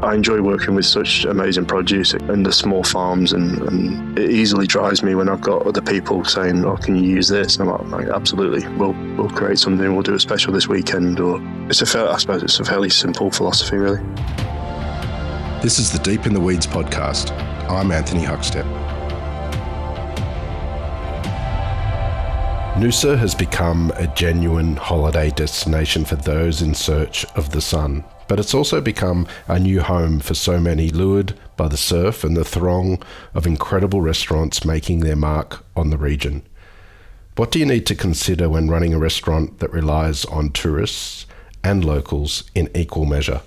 I enjoy working with such amazing produce and the small farms, and it easily drives me when I've got other people saying, "Oh, can you use this?" And I'm like, "Absolutely, we'll create something. We'll do a special this weekend." Or I suppose it's a fairly simple philosophy, really. This is the Deep in the Weeds podcast. I'm Anthony Huckstep. Noosa has become a genuine holiday destination for those in search of the sun, but it's also become a new home for so many lured by the surf and the throng of incredible restaurants making their mark on the region. What do you need to consider when running a restaurant that relies on tourists and locals in equal measure?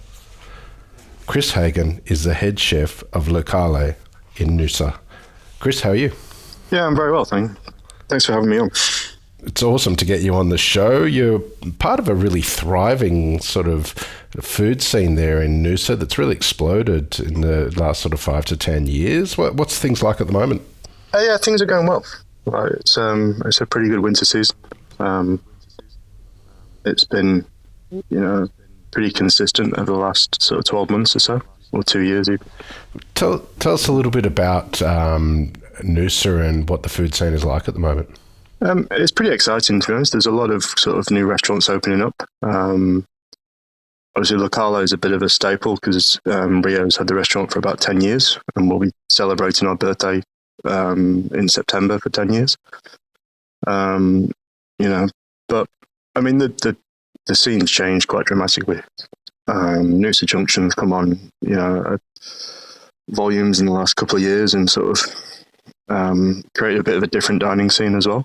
Chris Hagan is the head chef of Locale in Noosa. Chris, how are you? Yeah, I'm very well, thanks for having me on. It's awesome to get you on the show. You're part of a really thriving sort of food scene there in Noosa that's really exploded in the last sort of 5 to 10 years. What's things like at the moment? Yeah, things are going well. It's a pretty good winter season. It's been, pretty consistent over the last sort of 12 months or so, or 2 years even. Tell us a little bit about Noosa and what the food scene is like at the moment. It's pretty exciting, to be honest. There's a lot of sort of new restaurants opening up. Obviously, Locale is a bit of a staple because Rio's had the restaurant for about 10 years, and we'll be celebrating our birthday in September for 10 years. But I mean, the scene's changed quite dramatically. Noosa Junction's come on, volumes in the last couple of years and sort of created a bit of a different dining scene as well.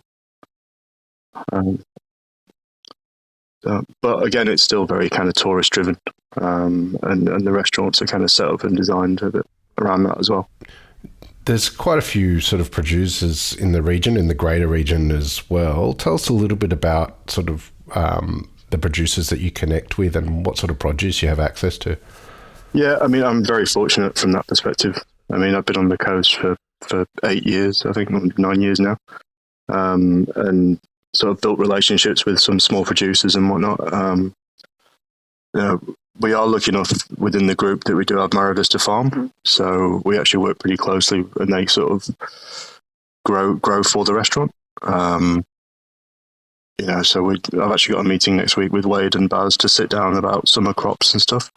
But again, it's still very kind of tourist driven, and the restaurants are kind of set up and designed a bit around that as well. There's quite a few sort of producers in the region, in the greater region as well. Tell us a little bit about sort of the producers that you connect with and what sort of produce you have access to. Yeah, I mean, I'm very fortunate from that perspective. I mean, I've been on the coast for 8 years, I think 9 years now, and sort of built relationships with some small producers and whatnot. We are lucky enough within the group that we do have Mara Vista Farm, so we actually work pretty closely, and they sort of grow for the restaurant. So I've actually got a meeting next week with Wade and Baz to sit down about summer crops and stuff.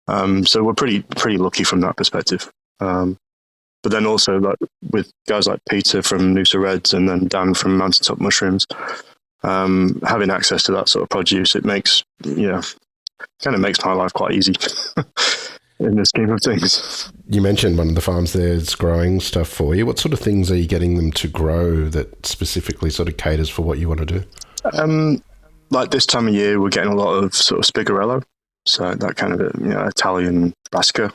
So we're pretty lucky from that perspective. But then also, like with guys like Peter from Noosa Reds and then Dan from Mountaintop Mushrooms, having access to that sort of produce, it makes kind of makes my life quite easy in the scheme of things. You mentioned one of the farms there is growing stuff for you. What sort of things are you getting them to grow that specifically sort of caters for what you want to do? Like this time of year, we're getting a lot of sort of spigarello, so that kind of Italian brassica.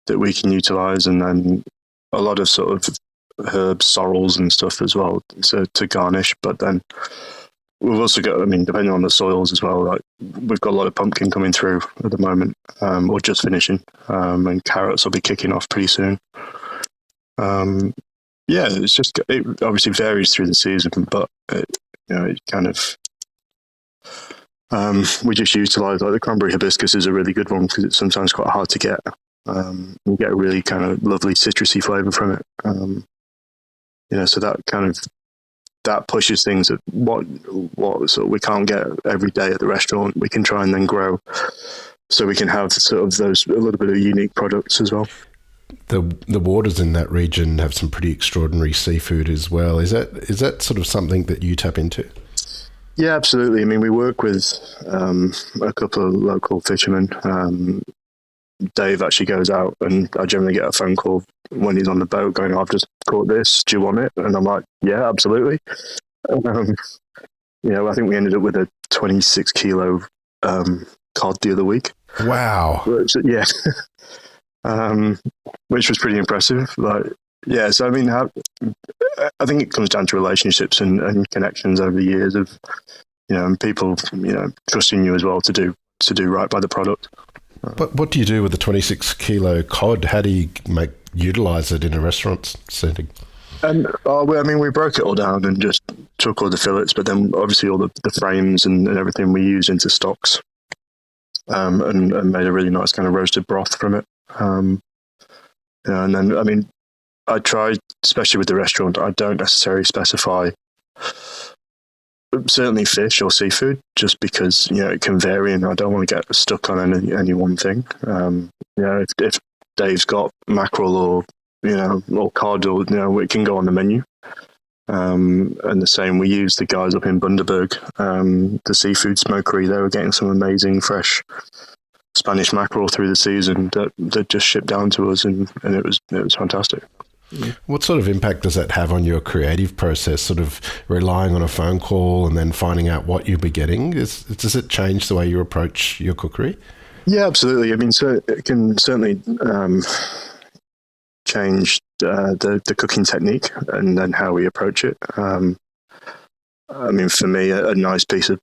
That we can utilize, and then a lot of sort of herbs, sorrels and stuff as well to garnish. But then we've also got, I mean, depending on the soils as well, like we've got a lot of pumpkin coming through at the moment, or just finishing, and carrots will be kicking off pretty soon. It's just, it obviously varies through the season, but it kind of, we just utilize, like the cranberry hibiscus is a really good one because it's sometimes quite hard to get. You get a really kind of lovely citrusy flavour from it. So that pushes things that what sort of we can't get every day at the restaurant. We can try and then grow, so we can have sort of those a little bit of unique products as well. The waters in that region have some pretty extraordinary seafood as well. Is that sort of something that you tap into? Yeah, absolutely. I mean, we work with a couple of local fishermen. Dave actually goes out, and I generally get a phone call when he's on the boat going, "I've just caught this. Do you want it?" And I'm like, "Yeah, absolutely." I think we ended up with a 26 kilo cod the other week. Wow. Yeah. Which was pretty impressive. So I mean, I think it comes down to relationships and connections over the years of, and people, trusting you as well to do right by the product. But what do you do with the 26 kilo cod? How do you utilize it in a restaurant setting? We broke it all down and just took all the fillets, but then obviously all the frames and everything we use into stocks. and made a really nice kind of roasted broth from it. And then, I mean, I try, especially with the restaurant, I don't necessarily specify certainly fish or seafood, just because it can vary, and I don't want to get stuck on any one thing. If Dave's got mackerel or or cod, or it can go on the menu. And the same, we use the guys up in Bundaberg, the seafood smokery. They were getting some amazing fresh Spanish mackerel through the season that just shipped down to us, and it was fantastic. What sort of impact does that have on your creative process, sort of relying on a phone call and then finding out what you'll be getting? Does it change the way you approach your cookery? Yeah, absolutely. I mean, so it can certainly change the cooking technique and then how we approach it. I mean, for me, a nice piece of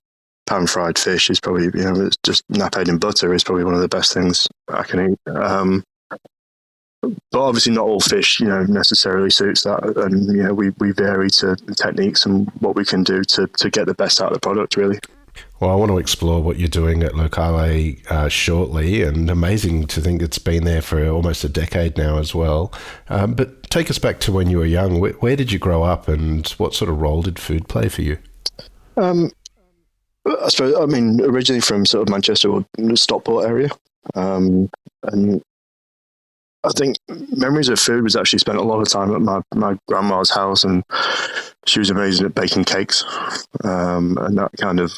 pan-fried fish is probably, it's just napped in butter is probably one of the best things I can eat. But obviously not all fish, necessarily suits that. And, we vary to techniques and what we can do to get the best out of the product, really. Well, I want to explore what you're doing at Locale shortly, and amazing to think it's been there for almost a decade now as well. But take us back to when you were young. Where did you grow up, and what sort of role did food play for you? I suppose, I mean, originally from sort of Manchester or Stockport area. And I think memories of food was actually spent a lot of time at my grandma's house, and she was amazing at baking cakes. And that kind of,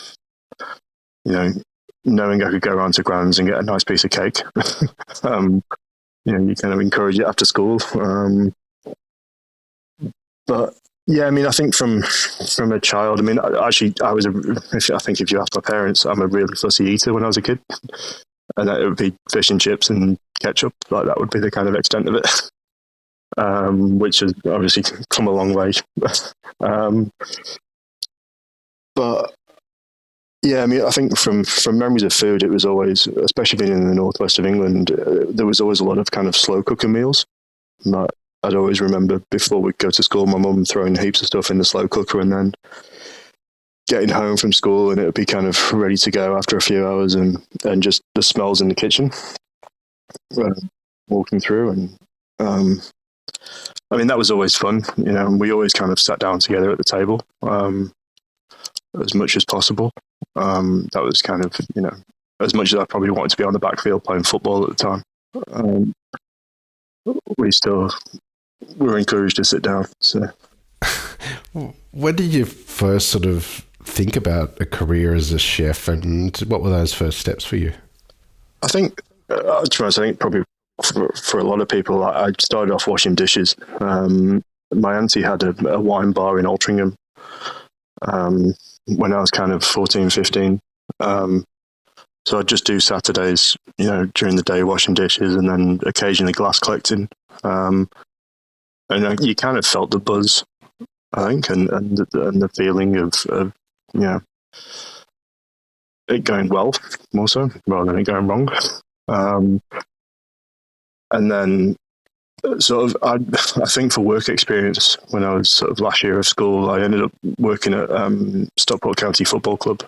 knowing I could go around to Grand's and get a nice piece of cake, you kind of encourage it after school. But yeah, I mean, I think from a child, I mean, I think if you ask my parents, I'm a really fussy eater when I was a kid. And it would be fish and chips and ketchup. Like, that would be the kind of extent of it, which has obviously come a long way. But yeah, I mean, I think from memories of food, it was always, especially being in the northwest of England, there was always a lot of kind of slow cooking meals. Like, I'd always remember before we'd go to school, my mum throwing heaps of stuff in the slow cooker, and then getting home from school and it would be kind of ready to go after a few hours, and just the smells in the kitchen walking through. And I mean, that was always fun, and we always kind of sat down together at the table as much as possible. That was kind of, as much as I probably wanted to be on the backfield playing football at the time, we were encouraged to sit down. So when did you first sort of think about a career as a chef, and what were those first steps for you? I think, to be honest, I think probably for a lot of people, I started off washing dishes. My auntie had a wine bar in Altrincham when I was kind of 14, 15. So I'd just do Saturdays, during the day washing dishes, and then occasionally glass collecting. And you kind of felt the buzz, I think, and the feeling of it going well, more so, rather than it going wrong. And then sort of, I think for work experience, when I was sort of last year of school, I ended up working at Stockport County Football Club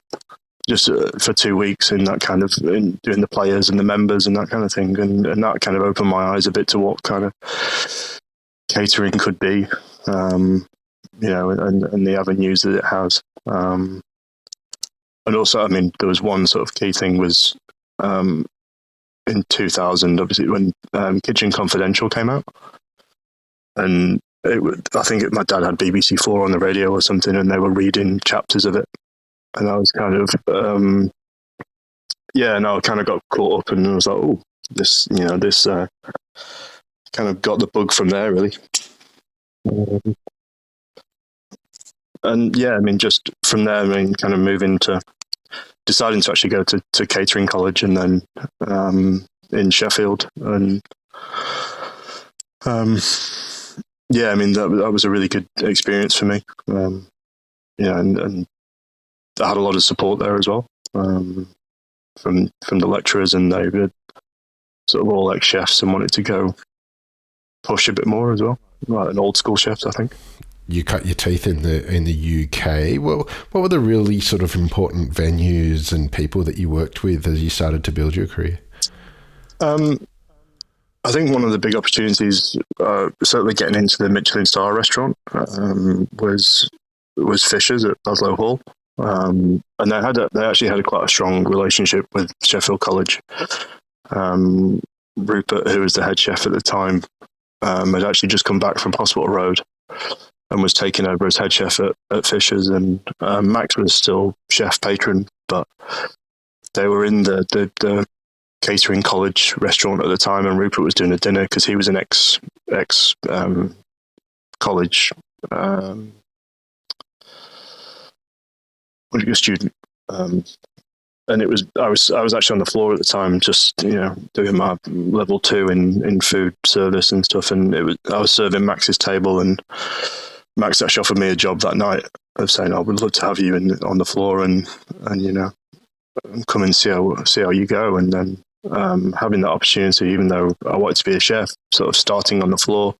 just for 2 weeks, in that kind of doing the players and the members and that kind of thing. And that kind of opened my eyes a bit to what kind of catering could be, and the avenues that it has. And also, I mean, there was one sort of key thing was in 2000, obviously, when Kitchen Confidential came out. And I think my dad had BBC Four on the radio or something, and they were reading chapters of it. And I was kind of, and I kind of got caught up, and I was like, oh, this kind of got the bug from there, really. And yeah, I mean, just from there, I mean, kind of moving to deciding to actually go to catering college, and then in Sheffield. And yeah, I mean, that was a really good experience for me. And I had a lot of support there as well, from the lecturers, and they were sort of all ex-chefs and wanted to go push a bit more as well, like an old school chefs, I think. you cut your teeth in the UK. Well, what were the really sort of important venues and people that you worked with as you started to build your career? I think one of the big opportunities, certainly getting into the Michelin star restaurant, was Fischer's at Baslow Hall, and they actually had quite a strong relationship with Sheffield College. Rupert, who was the head chef at the time, had actually just come back from Hospital Road and was taking over as head chef at Fischer's, and Max was still chef patron, but they were in the catering college restaurant at the time, and Rupert was doing a dinner because he was an ex college student, and I was actually on the floor at the time, just doing my level 2 in food service and stuff, and I was serving Max's table, and Max actually offered me a job that night of saying, "I would love to have you on the floor and come and see how you go," and then having that opportunity, even though I wanted to be a chef, sort of starting on the floor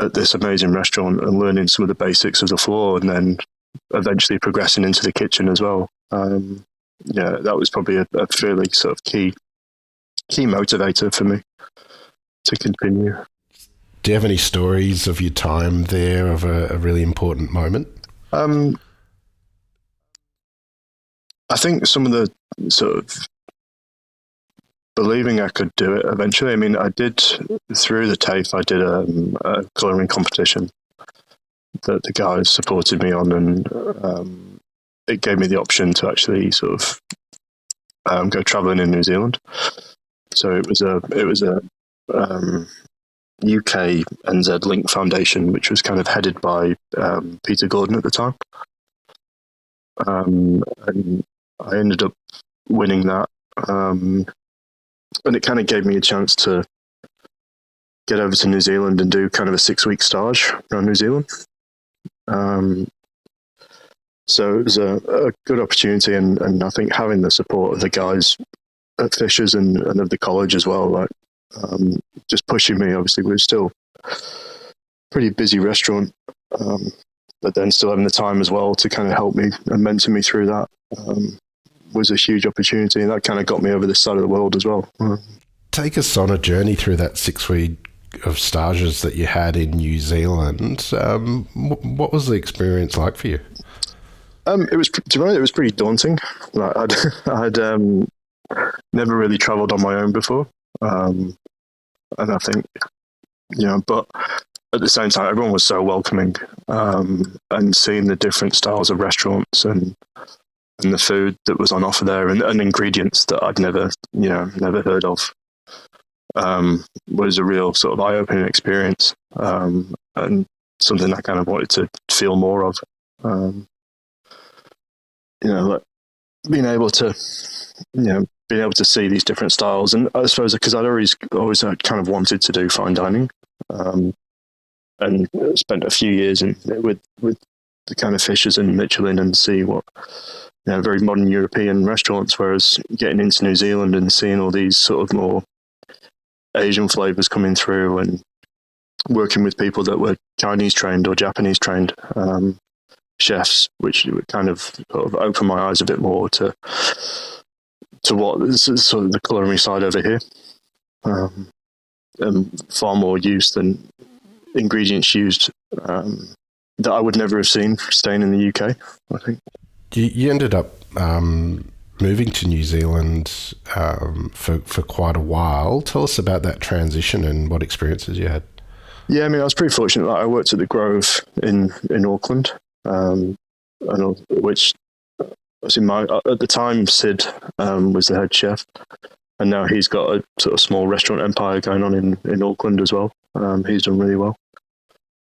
at this amazing restaurant and learning some of the basics of the floor, and then eventually progressing into the kitchen as well. That was probably a fairly sort of key motivator for me to continue. Do you have any stories of your time there of a really important moment? I think some of the sort of believing I could do it eventually. I mean, I did, through the TAFE, I did a colouring competition that the guys supported me on, and it gave me the option to actually sort of go travelling in New Zealand. So it was a UK NZ Link Foundation, which was kind of headed by Peter Gordon at the time, and I ended up winning that. And it kind of gave me a chance to get over to New Zealand and do kind of a 6-week stage around New Zealand. So it was a good opportunity, and I think having the support of the guys at Fischer's and of the college as well, like just pushing me. Obviously, we were still a pretty busy restaurant, but then still having the time as well to kind of help me and mentor me through that. Was a huge opportunity, and that kind of got me over this side of the world as well. Take us on a journey through that 6 week of stages that you had in New Zealand. What was the experience like for you? It was, to be honest, it was pretty daunting. Like I'd never really travelled on my own before, and I think but at the same time, everyone was so welcoming, and seeing the different styles of restaurants and the food that was on offer there, and ingredients that I'd never heard of, was a real sort of eye-opening experience, and something I kind of wanted to feel more of. Like being able to see these different styles, and I suppose because I'd always kind of wanted to do fine dining, and spent a few years with the kind of Fischer's and Michelin, and see what very modern European restaurants, whereas getting into New Zealand and seeing all these sort of more Asian flavors coming through, and working with people that were Chinese trained or Japanese trained chefs, which would kind of sort of open my eyes a bit more to what is sort of the culinary side over here, and far more use than ingredients used that I would never have seen staying in the UK, I think. You ended up moving to New Zealand for quite a while. Tell us about that transition and what experiences you had. Yeah, I mean, I was pretty fortunate. Like, I worked at the Grove in Auckland, which was at the time Sid was the head chef, and now he's got a sort of small restaurant empire going on in Auckland as well. He's done really well.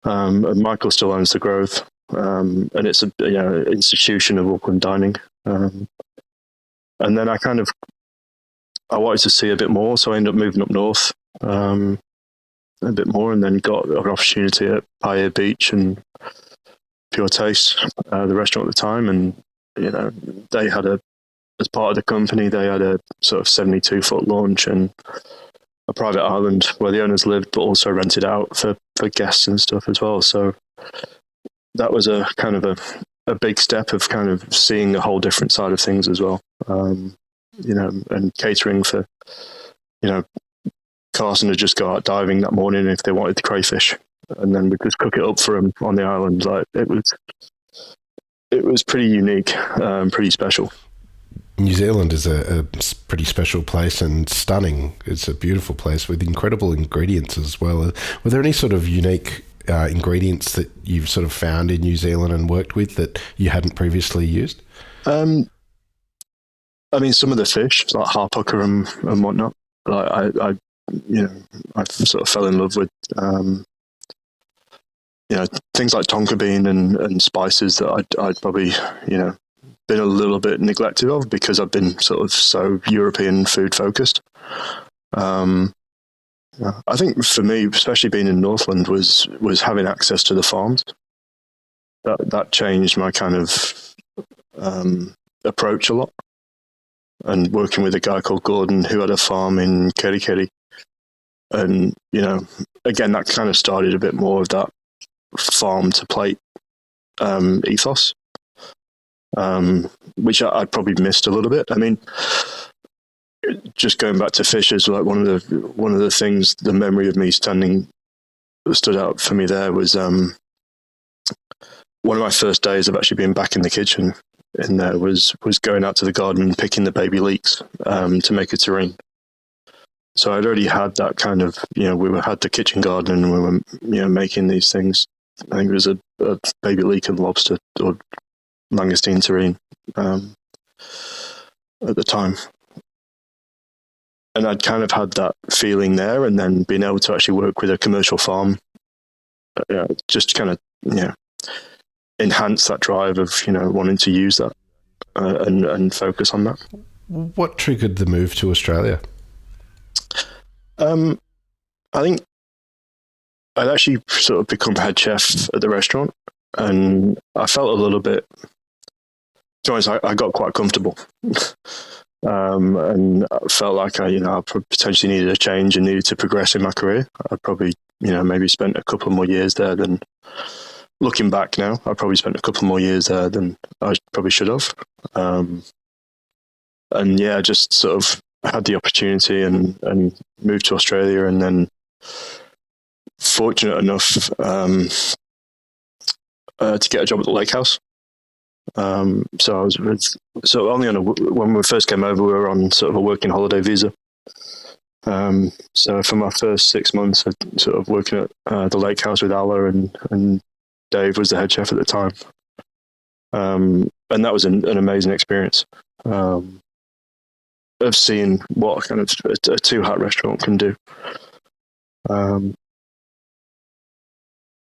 And Michael still owns the Grove. And it's an institution of Auckland dining. And then I wanted to see a bit more, so I ended up moving up north a bit more, and then got an opportunity at Paia Beach and Pure Taste, the restaurant at the time, and they had as part of the company, they had a sort of 72-foot launch and a private island where the owners lived, but also rented out for guests and stuff as well. So that was a kind of a big step of kind of seeing a whole different side of things as well. And catering for, Carson would just go out diving that morning if they wanted the crayfish, and then we'd just cook it up for them on the island. Like it was pretty unique, pretty special. New Zealand is a pretty special place and stunning. It's a beautiful place with incredible ingredients as well. Were there any sort of unique ingredients that you've sort of found in New Zealand and worked with that you hadn't previously used? I mean, some of the fish, like harpucker and whatnot, like I sort of fell in love with, things like tonka bean and spices that I'd probably, been a little bit neglected of because I've been sort of so European food focused. I think for me, especially being in Northland, was having access to the farms. That changed my kind of approach a lot. And working with a guy called Gordon who had a farm in Kerikeri. And, again, that kind of started a bit more of that farm to plate ethos, which I'd probably missed a little bit. I mean, just going back to Fischer's, like one of the things, the memory of me stood out for me there was one of my first days of actually being back in the kitchen in there was going out to the garden and picking the baby leeks to make a terrine. So I'd already had that kind of, we had the kitchen garden and we were, making these things. I think it was a baby leek and lobster or langoustine terrine at the time. And I'd kind of had that feeling there, and then being able to actually work with a commercial farm, just kind of, enhance that drive of, wanting to use that and focus on that. What triggered the move to Australia? I think I'd actually sort of become head chef at the restaurant, and I felt a little bit, to be honest, I got quite comfortable. And I felt like I potentially needed a change and needed to progress in my career. I probably, maybe spent a couple more years there than, looking back now, I probably spent a couple more years there than I probably should have. And yeah, just sort of had the opportunity and moved to Australia, and then fortunate enough to get a job at the lake house. So I was when we first came over, we were on sort of a working holiday visa. So for my first 6 months, I sort of working at the lake house with Alla, and Dave was the head chef at the time. And that was an amazing experience of seeing what kind of a two-hat restaurant can do.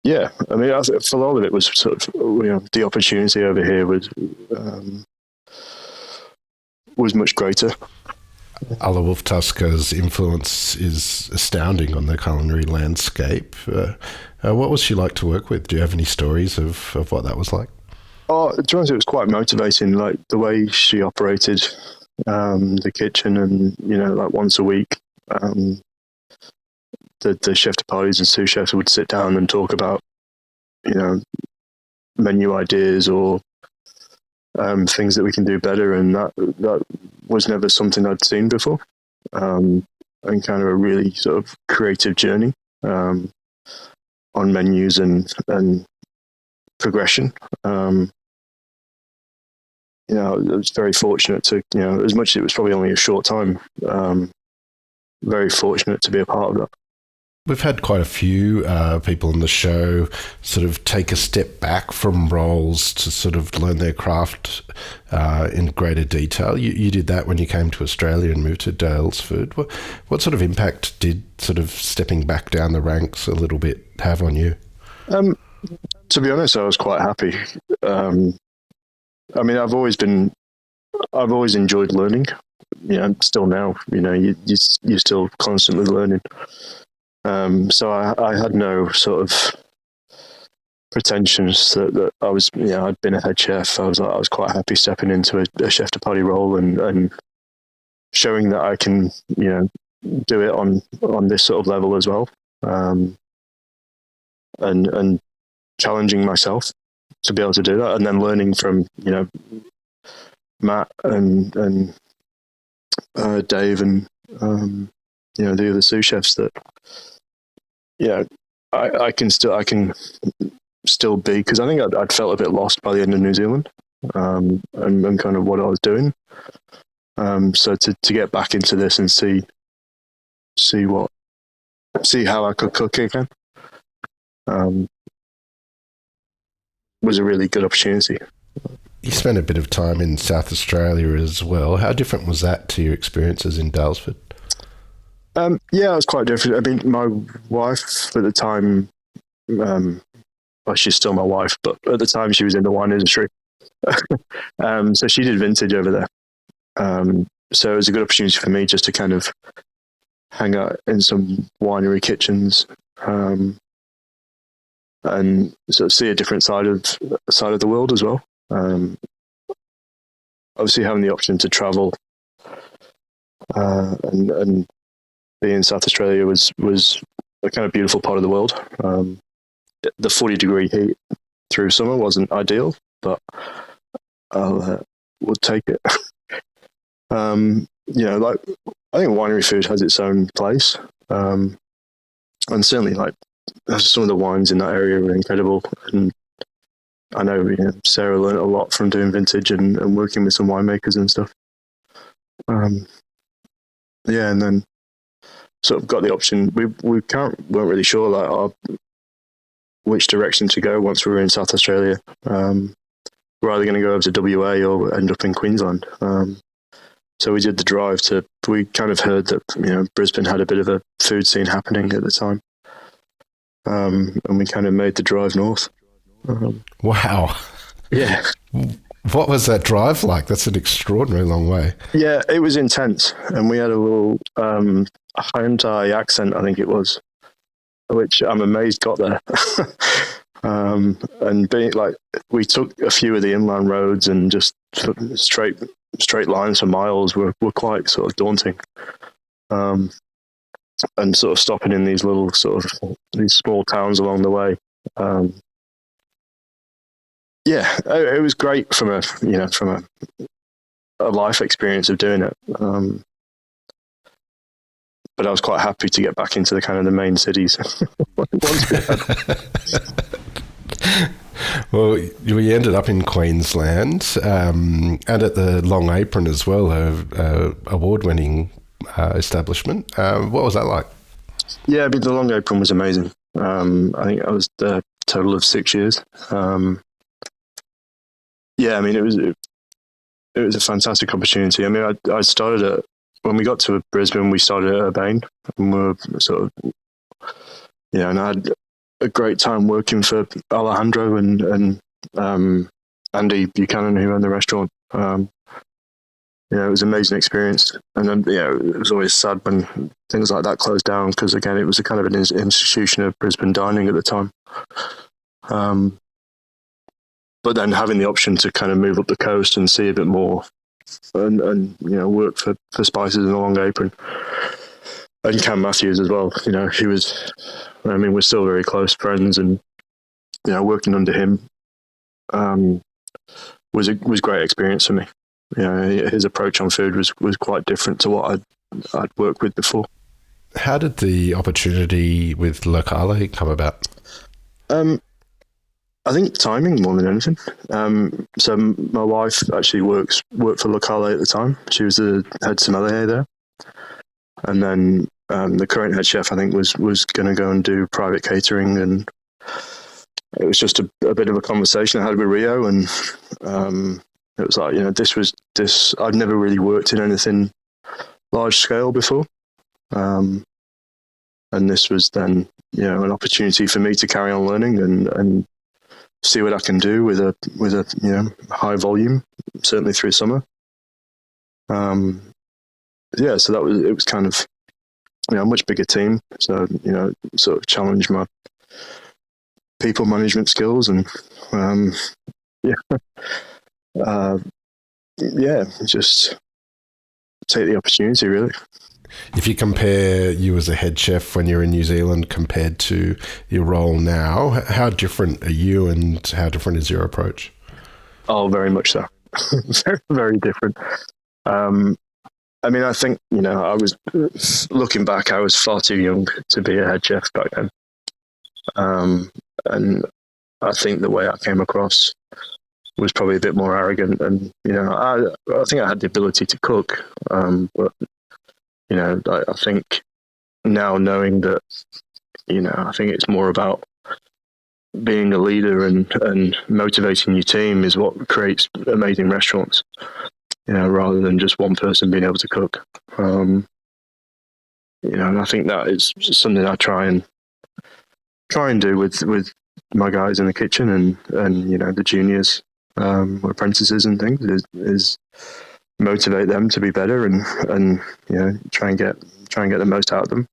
Yeah, I mean, for a lot of it was sort of, the opportunity over here was much greater. Alla Wolftusker's influence is astounding on the culinary landscape. What was she like to work with? Do you have any stories of what that was like? Oh, to be honest, it was quite motivating, like the way she operated the kitchen, and, like once a week, the chef de parties and sous chefs would sit down and talk about, menu ideas or things that we can do better, and that was never something I'd seen before. And kind of a really sort of creative journey on menus and progression. I was very fortunate to, as much as it was probably only a short time, very fortunate to be a part of that. We've had quite a few people on the show sort of take a step back from roles to sort of learn their craft in greater detail. You did that when you came to Australia and moved to Daylesford. What sort of impact did sort of stepping back down the ranks a little bit have on you? To be honest, I was quite happy. I mean, I've always enjoyed learning. Still now, you're still constantly learning. So I had no sort of pretensions that I was, I'd been a head chef. I was quite happy stepping into a chef de partie role and showing that I can, do it on this sort of level as well. And challenging myself to be able to do that, and then learning from Matt and Dave and the other sous chefs that I can still be, because I think I'd felt a bit lost by the end of New Zealand, and kind of what I was doing. So to get back into this and see how I could cook again was a really good opportunity. You spent a bit of time in South Australia as well. How different was that to your experiences in Daylesford? Yeah, it was quite different. I mean, my wife at the time, well, she's still my wife, but at the time she was in the wine industry. So she did vintage over there. So it was a good opportunity for me just to kind of hang out in some winery kitchens, and sort of see a different side of the world as well. Obviously, having the option to travel and be in South Australia was a kind of beautiful part of the world. The 40-degree heat through summer wasn't ideal, but we'll take it. Like, I think winery food has its own place, and certainly like some of the wines in that area are incredible. And I know Sarah learned a lot from doing vintage and working with some winemakers and stuff. And then sort of got the option. We weren't really sure like which direction to go once we were in South Australia. We're either going to go over to WA or end up in Queensland. So we did the drive we kind of heard that, Brisbane had a bit of a food scene happening at the time. And we kind of made the drive north. Wow. Yeah. What was that drive like? That's an extraordinarily long way. Yeah, it was intense. And we had a little Hyundai accent, I think it was, which I'm amazed got there. And being like, we took a few of the inland roads and just straight lines for miles were quite sort of daunting. And sort of stopping in these little these small towns along the way. Yeah, it was great from a life experience of doing it. But I was quite happy to get back into the kind of the main cities. Well, we ended up in Queensland, and at the Long Apron as well, a award-winning establishment. What was that like? Yeah, the Long Apron was amazing. I think I was there a total of 6 years. Yeah, I mean, it was a fantastic opportunity. I mean, I started when we got to Brisbane, we started at Urbane, and we were sort of, and I had a great time working for Alejandro and Andy Buchanan, who owned the restaurant. It was an amazing experience. And then, it was always sad when things like that closed down, because again, it was a kind of an institution of Brisbane dining at the time. But then having the option to kind of move up the coast and see a bit more, and work for Spices in the Long Apron, and Cam Matthews as well. He was, I mean, we're still very close friends, and working under him was a great experience for me. His approach on food was quite different to what I'd worked with before. How did the opportunity with Locale come about? I think timing more than anything. So my wife actually worked for Locale at the time. She was the head sommelier there, and then the current head chef, I think, was going to go and do private catering, and it was just a bit of a conversation I had with Rio, and it was like, this. I'd never really worked in anything large scale before, and this was then an opportunity for me to carry on learning and see what I can do with a high volume, certainly through summer. So it was kind of a much bigger team, so sort of challenge my people management skills, and just take the opportunity, really. If you compare you as a head chef when you're in New Zealand compared to your role now, how different are you and how different is your approach? Oh, very much so. Very, very different. I mean, I think, I was looking back, I was far too young to be a head chef back then. And I think the way I came across was probably a bit more arrogant. And, I think I had the ability to cook. But, I think now knowing that, I think it's more about being a leader and motivating your team is what creates amazing restaurants. Rather than just one person being able to cook. And I think that is something I try and do with my guys in the kitchen and the juniors, apprentices and things is motivate them to be better and try and get the most out of them.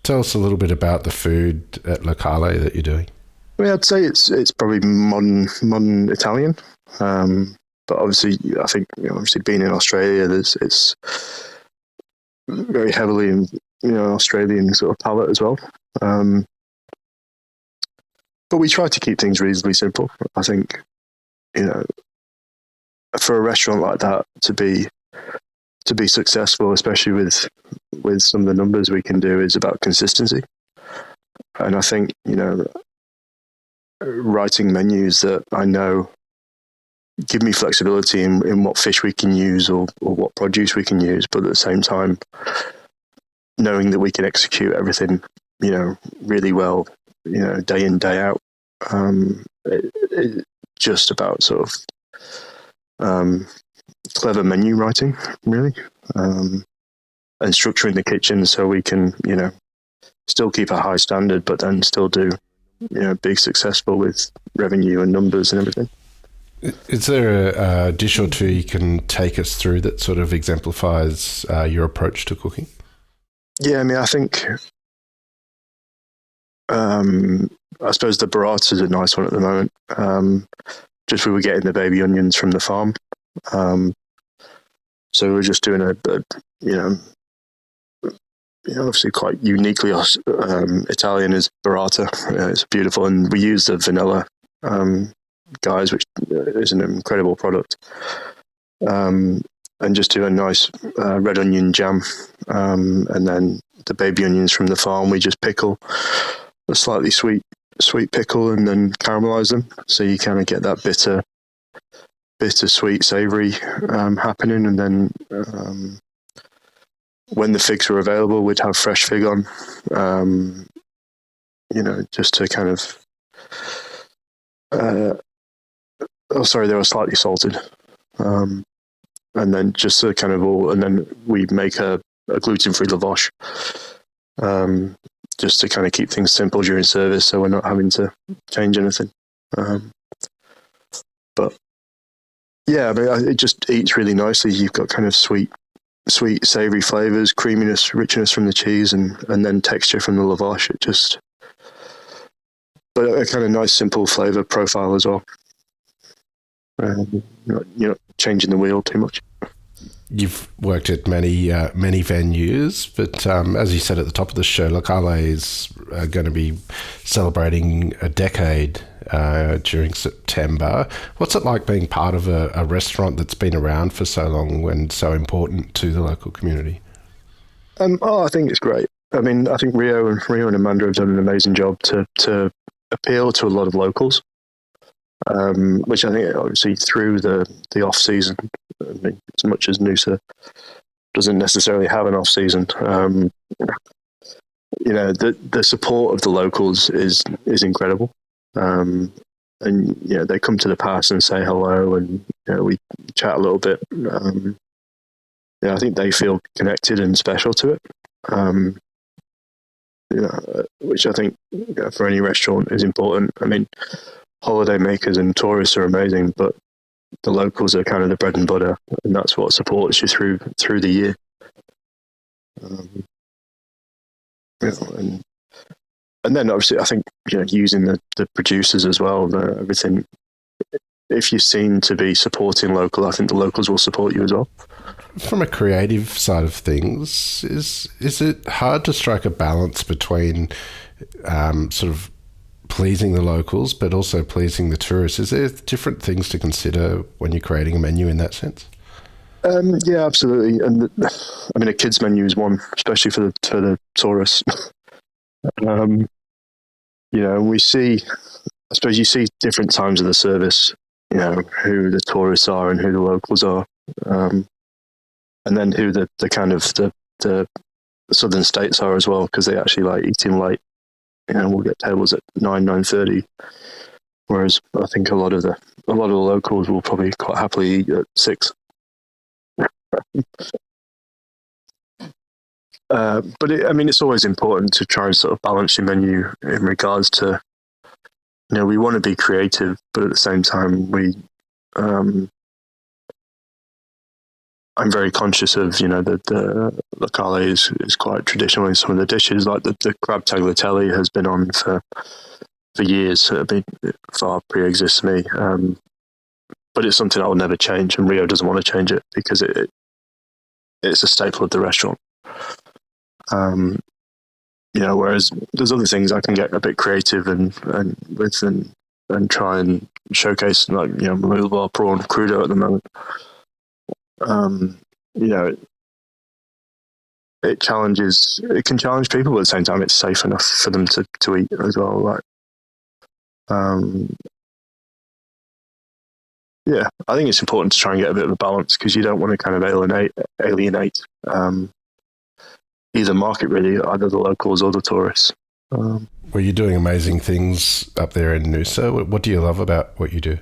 Tell us a little bit about the food at Locale that you're doing. I mean, I'd say it's probably modern Italian. But obviously, I think obviously being in Australia, it's very heavily in Australian sort of palate as well. But we try to keep things reasonably simple. I think for a restaurant like that to be successful, especially with some of the numbers we can do, is about consistency. And I think writing menus that I know give me flexibility in what fish we can use or what produce we can use, but at the same time, knowing that we can execute everything, really well, day in, day out. It's just about sort of clever menu writing, really, and structuring the kitchen so we can, still keep a high standard, but then still do, be successful with revenue and numbers and everything. Is there a dish or two you can take us through that sort of exemplifies your approach to cooking? Yeah, I mean, I think, I suppose the burrata is a nice one at the moment. Just we were getting the baby onions from the farm. So we're just doing obviously quite uniquely Italian is burrata. It's beautiful. And we use the vanilla guys, which is an incredible product, and just do a nice red onion jam, and then the baby onions from the farm we just pickle a slightly sweet pickle and then caramelize them, so you kind of get that bitter sweet savory happening. And then when the figs were available, we'd have fresh fig on, just to kind of they were slightly salted. And then just to kind of and then we make a gluten-free lavash, just to kind of keep things simple during service, so we're not having to change anything. But yeah, I mean, it just eats really nicely. You've got kind of sweet, savory flavors, creaminess, richness from the cheese, and then texture from the lavash. But a kind of nice, simple flavor profile as well. You're not changing the wheel too much. You've worked at many venues, but as you said at the top of the show, Locale is going to be celebrating a decade during September. What's it like being part of a restaurant that's been around for so long and so important to the local community? I think it's great. I mean, I think Rio and Amanda have done an amazing job to appeal to a lot of locals. Which I think obviously through the off season, I mean, as much as Noosa doesn't necessarily have an off season, the support of the locals is incredible. And they come to the pass and say hello, and we chat a little bit. I think they feel connected and special to it. Which I think for any restaurant is important. I mean, holiday makers and tourists are amazing, but the locals are kind of the bread and butter, and that's what supports you through the year. And then obviously I think using the producers as well, everything. If you seem to be supporting local, I think the locals will support you as well. from a creative side of things, is it hard to strike a balance between sort of pleasing the locals but also pleasing the tourists? Is there different things to consider when you're creating a menu in that sense? Yeah, absolutely. And I mean, a kids menu is one, especially for the tourists. We see, I suppose you see different times of the service, who the tourists are and who the locals are. And then who the kind of the southern states are as well, because they actually like eating late. We'll get tables at 9:30, whereas I think a lot of the locals will probably quite happily eat at 6. But it's always important to try and sort of balance your menu in regards to, we want to be creative, but at the same time I'm very conscious of, the Locale is quite traditional in some of the dishes, like the crab tagliatelle has been on for years. It far pre-exists me. But it's something I will never change, and Rio doesn't want to change it because it's a staple of the restaurant. Whereas there's other things I can get a bit creative and try and showcase, like, Maluba prawn crudo at the moment. It can challenge people, but at the same time it's safe enough for them to eat as well. Like, I think it's important to try and get a bit of a balance, because you don't want to kind of alienate either market, really, either the locals or the tourists. Well, you're doing amazing things up there in Noosa. What do you love about what you do?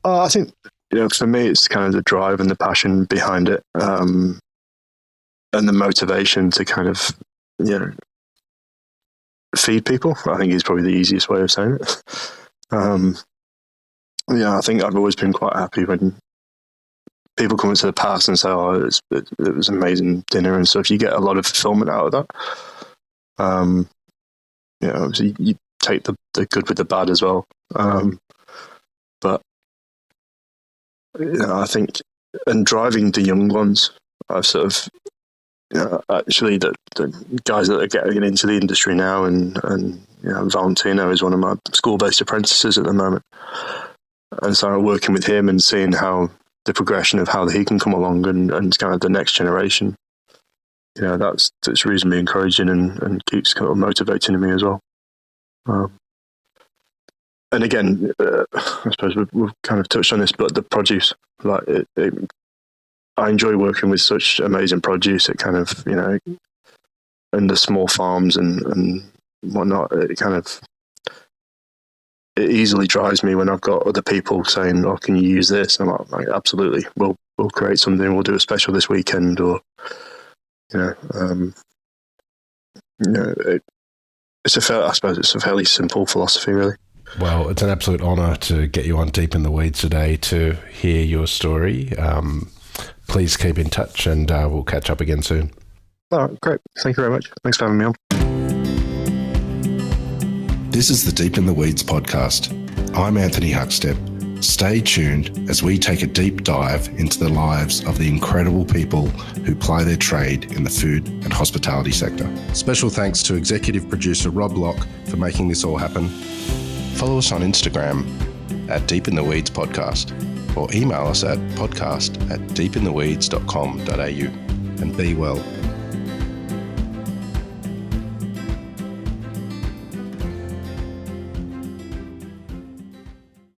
I think, for me, it's kind of the drive and the passion behind it, and the motivation to kind of, feed people, I think, is probably the easiest way of saying it. I think I've always been quite happy when people come into the past and say, "Oh, it was an amazing dinner," and stuff. You get a lot of fulfillment out of that. Obviously you take the good with the bad as well. But I think, and driving the young ones, I've sort of, actually the guys that are getting into the industry now, and Valentino is one of my school-based apprentices at the moment. And so working with him and seeing how the progression of how he can come along and kind of the next generation, that's reasonably encouraging and keeps kind of motivating me as well. And again, I suppose we've kind of touched on this, but the produce, like I enjoy working with such amazing produce. It kind of, and the small farms and whatnot, it easily drives me when I've got other people saying, "Oh, can you use this?" I'm like, absolutely. We'll create something. We'll do a special this weekend, or I suppose it's a fairly simple philosophy, really. Well, it's an absolute honour to get you on Deep in the Weeds today to hear your story. Please keep in touch, and we'll catch up again soon. All right, great. Thank you very much. Thanks for having me on. This is the Deep in the Weeds podcast. I'm Anthony Huckstep. Stay tuned as we take a deep dive into the lives of the incredible people who ply their trade in the food and hospitality sector. Special thanks to executive producer Rob Locke for making this all happen. Follow us on Instagram at Deep in the Weeds Podcast, or email us at podcast@deepintheweeds.com.au. And be well.